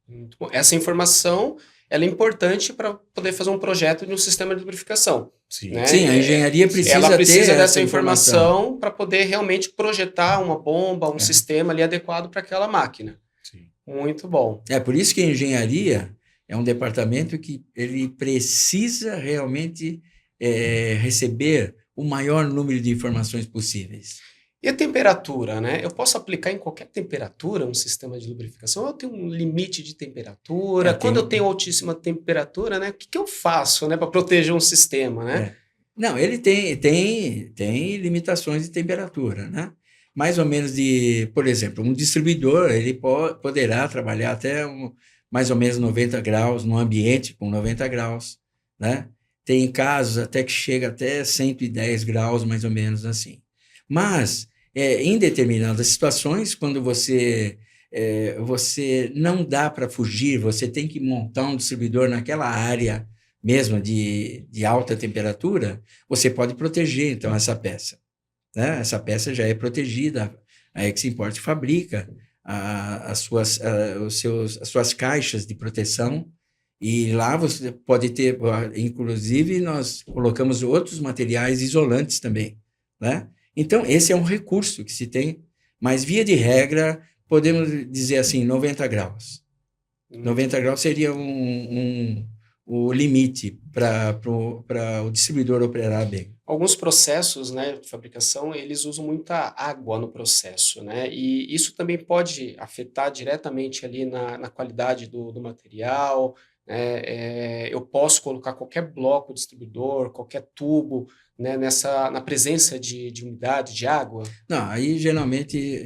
Muito bom. Essa informação ela é importante para poder fazer um projeto de um sistema de lubrificação. Sim. Né? Sim, a engenharia precisa ela precisa ter dessa essa informação para poder realmente projetar uma bomba, um sistema ali adequado para aquela máquina. Sim. Muito bom. É por isso que a engenharia é um departamento que ele precisa realmente receber o maior número de informações possíveis. E a temperatura, né? Eu posso aplicar em qualquer temperatura um sistema de lubrificação? Eu tenho um limite de temperatura? Quando eu tenho altíssima temperatura, né? O que eu faço, né, para proteger um sistema, né? Não, ele tem limitações de temperatura, né? Mais ou menos por exemplo, um distribuidor, ele poderá trabalhar até mais ou menos 90 graus, num ambiente com 90 graus, né? Tem casos até que chega até 110 graus, mais ou menos assim. Mas, em determinadas situações, quando você não dá para fugir, você tem que montar um distribuidor naquela área mesmo de alta temperatura, você pode proteger, então, essa peça. Né? Essa peça já é protegida, a Eximport fabrica as suas caixas de proteção, e lá você pode ter, inclusive, nós colocamos outros materiais isolantes também, né? Então, esse é um recurso que se tem, mas, via de regra, podemos dizer assim, 90 graus. 90 graus seria o limite para o distribuidor operar bem. Alguns processos, né, de fabricação, eles usam muita água no processo, né? E isso também pode afetar diretamente ali na qualidade do material, né? Eu posso colocar qualquer bloco distribuidor, qualquer tubo, né, na presença de umidade, de água? Não, aí geralmente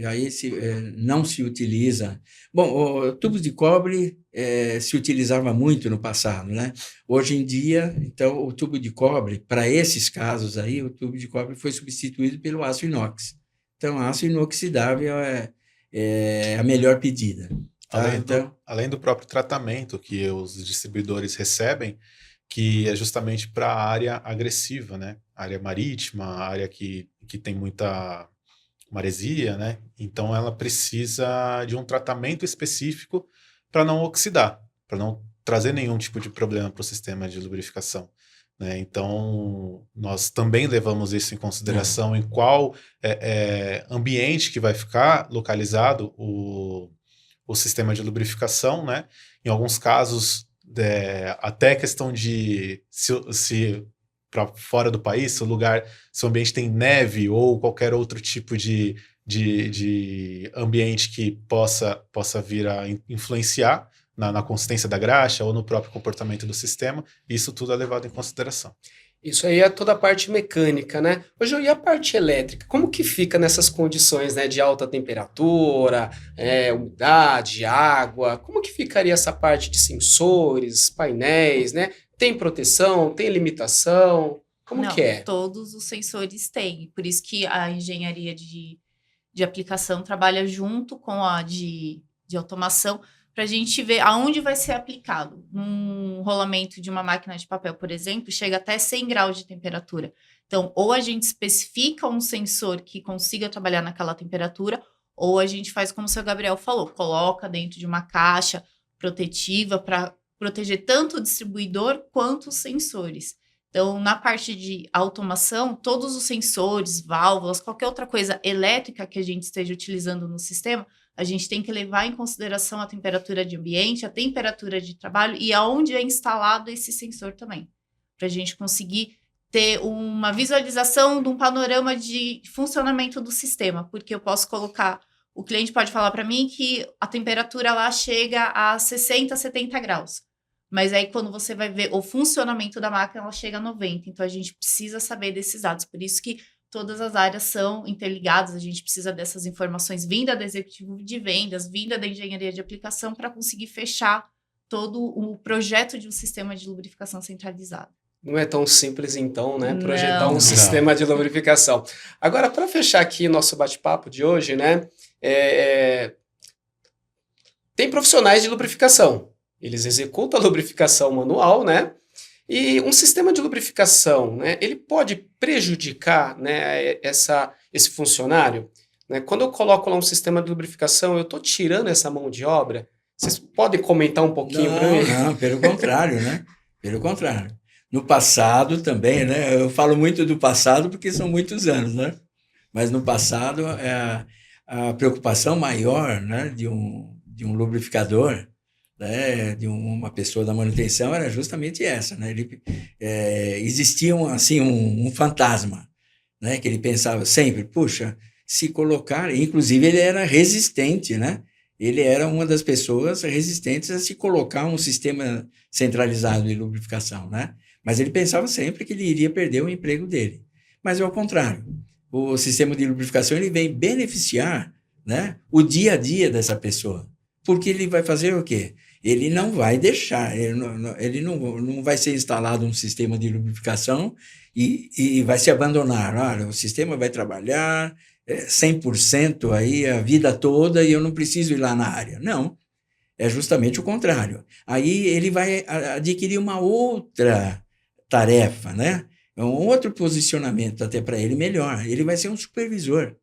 não se utiliza. Bom, o tubo de cobre se utilizava muito no passado, né? Hoje em dia, então, o tubo de cobre, para esses casos aí, o tubo de cobre foi substituído pelo aço inox. Então, aço inoxidável é a melhor pedida. Tá? Além do próprio tratamento que os distribuidores recebem, que é justamente para a área agressiva, né? Área marítima, área que tem muita maresia, né? Então ela precisa de um tratamento específico para não oxidar, para não trazer nenhum tipo de problema para o sistema de lubrificação, né? Então nós também levamos isso em consideração em qual ambiente que vai ficar localizado o sistema de lubrificação, né? Em alguns casos, até questão de se para fora do país, se o ambiente tem neve ou qualquer outro tipo de ambiente que possa vir a influenciar na consistência da graxa ou no próprio comportamento do sistema, isso tudo é levado em consideração. Isso aí é toda a parte mecânica, né? Hoje, e a parte elétrica? Como que fica nessas condições, né, de alta temperatura, umidade, água? Como que ficaria essa parte de sensores, painéis, né? Tem proteção, tem limitação? Como que é? Todos os sensores têm. Por isso que a engenharia de aplicação trabalha junto com a de automação, para a gente ver aonde vai ser aplicado. Um rolamento de uma máquina de papel, por exemplo, chega até 100 graus de temperatura. Então, ou a gente especifica um sensor que consiga trabalhar naquela temperatura, ou a gente faz como o seu Gabriel falou, coloca dentro de uma caixa protetiva para proteger tanto o distribuidor quanto os sensores. Então, na parte de automação, todos os sensores, válvulas, qualquer outra coisa elétrica que a gente esteja utilizando no sistema, a gente tem que levar em consideração a temperatura de ambiente, a temperatura de trabalho e aonde é instalado esse sensor também, para a gente conseguir ter uma visualização de um panorama de funcionamento do sistema, porque eu posso colocar, o cliente pode falar para mim que a temperatura lá chega a 60, 70 graus, mas aí quando você vai ver o funcionamento da máquina, ela chega a 90, então a gente precisa saber desses dados, por isso que todas as áreas são interligadas, a gente precisa dessas informações vinda do executivo de vendas, vinda da engenharia de aplicação para conseguir fechar todo o projeto de um sistema de lubrificação centralizado. Não é tão simples, então, né? Projetar Não. sistema de lubrificação. Agora, para fechar aqui nosso bate-papo de hoje, né? Tem profissionais de lubrificação, eles executam a lubrificação manual, né? E um sistema de lubrificação, né, ele pode prejudicar, né, esse funcionário? Né? Quando eu coloco lá um sistema de lubrificação, eu estou tirando essa mão de obra? Vocês podem comentar um pouquinho para mim? Não, pelo contrário, né? Pelo contrário. No passado também, né? Eu falo muito do passado porque são muitos anos, né? Mas no passado, a preocupação maior, né, de um lubrificador, né, de uma pessoa da manutenção era justamente essa, né? Existia assim, um fantasma, né, que ele pensava sempre, puxa, se colocar, inclusive ele era resistente, né? Ele era uma das pessoas resistentes a se colocar um sistema centralizado de lubrificação, né? Mas ele pensava sempre que ele iria perder o emprego dele. Mas é ao contrário. O sistema de lubrificação ele vem beneficiar, né, o dia a dia dessa pessoa. Porque ele vai fazer o quê? Ele não vai deixar, ele não vai ser instalado um sistema de lubrificação e vai se abandonar. Olha, o sistema vai trabalhar 100% aí a vida toda e eu não preciso ir lá na área. Não, é justamente o contrário. Aí ele vai adquirir uma outra tarefa, né? Um outro posicionamento até para ele melhor. Ele vai ser um supervisor.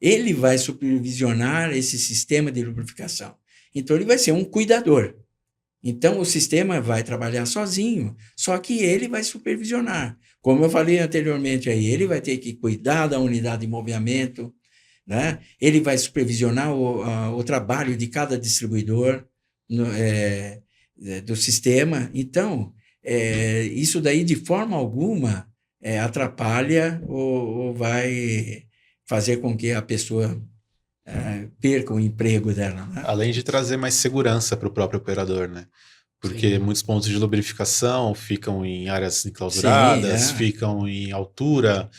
Ele vai supervisionar esse sistema de lubrificação. Então, ele vai ser um cuidador. Então, o sistema vai trabalhar sozinho, só que ele vai supervisionar. Como eu falei anteriormente, aí, ele vai ter que cuidar da unidade de movimento, né? Ele vai supervisionar o trabalho de cada distribuidor do sistema. Então, isso daí, de forma alguma, atrapalha ou vai fazer com que a pessoa perca o emprego dela. Né? Além de trazer mais segurança para o próprio operador, né? Porque Sim. muitos pontos de lubrificação ficam em áreas enclausuradas, Sim, ficam em altura,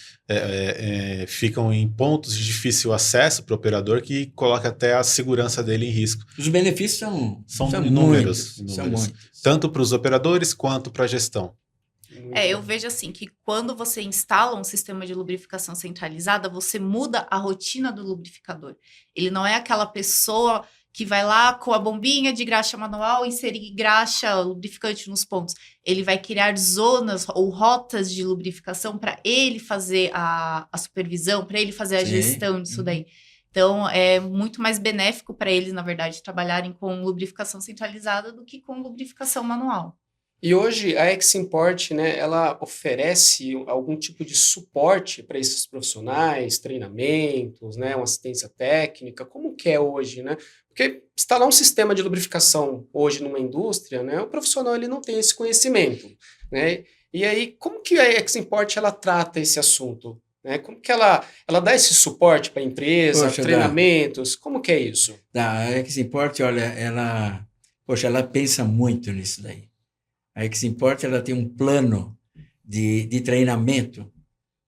ficam em pontos de difícil acesso para o operador que coloca até a segurança dele em risco. Os benefícios são inúmeros. São muitos. Tanto para os operadores quanto para a gestão. Eu vejo assim que quando você instala um sistema de lubrificação centralizada, você muda a rotina do lubrificador. Ele não é aquela pessoa que vai lá com a bombinha de graxa manual inserir graxa lubrificante nos pontos. Ele vai criar zonas ou rotas de lubrificação para ele fazer a supervisão, para ele fazer a gestão disso daí. Então, é muito mais benéfico para eles, na verdade, trabalharem com lubrificação centralizada do que com lubrificação manual. E hoje a Eximport, né, ela oferece algum tipo de suporte para esses profissionais, treinamentos, né, uma assistência técnica, como que é hoje, né? Porque instalar um sistema de lubrificação hoje numa indústria, né, o profissional ele não tem esse conhecimento, né? E aí, como que a Eximport ela trata esse assunto? Né? Como que ela dá esse suporte para a empresa, treinamentos, como que é isso? A Eximport, olha, ela pensa muito nisso daí. A Eximport ela tem um plano de treinamento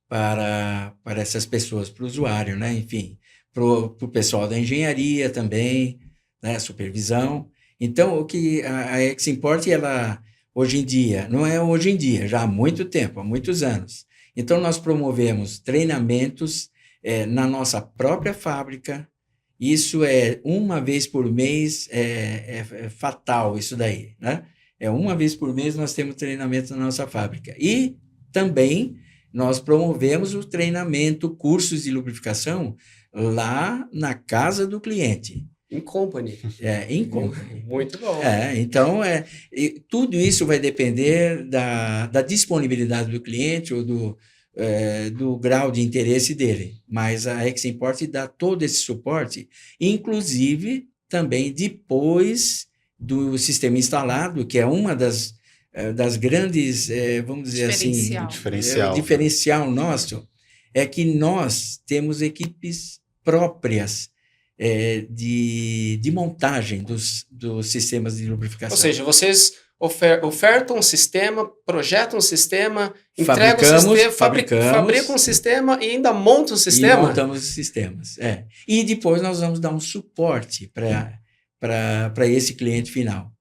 para essas pessoas, para o usuário, né? Enfim, para o pessoal da engenharia também, né? Supervisão. Então, o que a Eximport, ela, hoje em dia, não é hoje em dia, já há muito tempo, há muitos anos. Então, nós promovemos treinamentos na nossa própria fábrica. Isso é uma vez por mês, é fatal isso daí, né? Uma vez por mês nós temos treinamento na nossa fábrica. E também nós promovemos o treinamento, cursos de lubrificação lá na casa do cliente. In company. In company. Muito bom. Então, tudo isso vai depender da disponibilidade do cliente ou do grau de interesse dele. Mas a Eximport dá todo esse suporte, inclusive também depois do sistema instalado, que é uma das grandes, vamos dizer assim, diferencial nosso, é que nós temos equipes próprias de montagem dos sistemas de lubrificação. Ou seja, vocês ofertam um sistema, projetam um sistema, entregam um sistema, fabricam um sistema e ainda montam um sistema? E montamos os sistemas, E depois nós vamos dar um suporte para esse cliente final.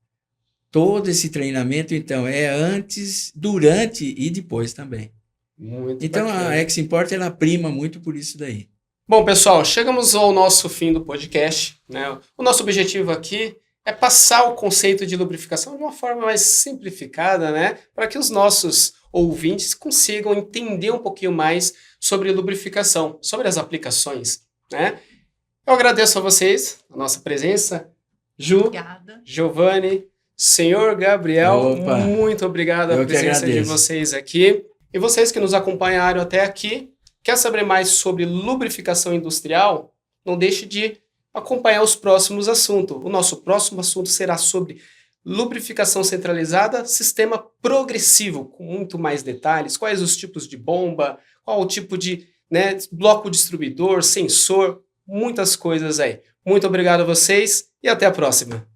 Todo esse treinamento, então, é antes, durante e depois também. Muito então, bacana. A Eximport, ela prima muito por isso daí. Bom, pessoal, chegamos ao nosso fim do podcast, né? O nosso objetivo aqui é passar o conceito de lubrificação de uma forma mais simplificada, né? Para que os nossos ouvintes consigam entender um pouquinho mais sobre lubrificação, sobre as aplicações, né? Eu agradeço a vocês, a nossa presença. Ju, Obrigada. Giovanni, senhor Gabriel, Opa, muito obrigado a presença de vocês aqui. E vocês que nos acompanharam até aqui, quer saber mais sobre lubrificação industrial? Não deixe de acompanhar os próximos assuntos. O nosso próximo assunto será sobre lubrificação centralizada, sistema progressivo, com muito mais detalhes, quais os tipos de bomba, qual o tipo de, né, bloco distribuidor, sensor, muitas coisas aí. Muito obrigado a vocês e até a próxima.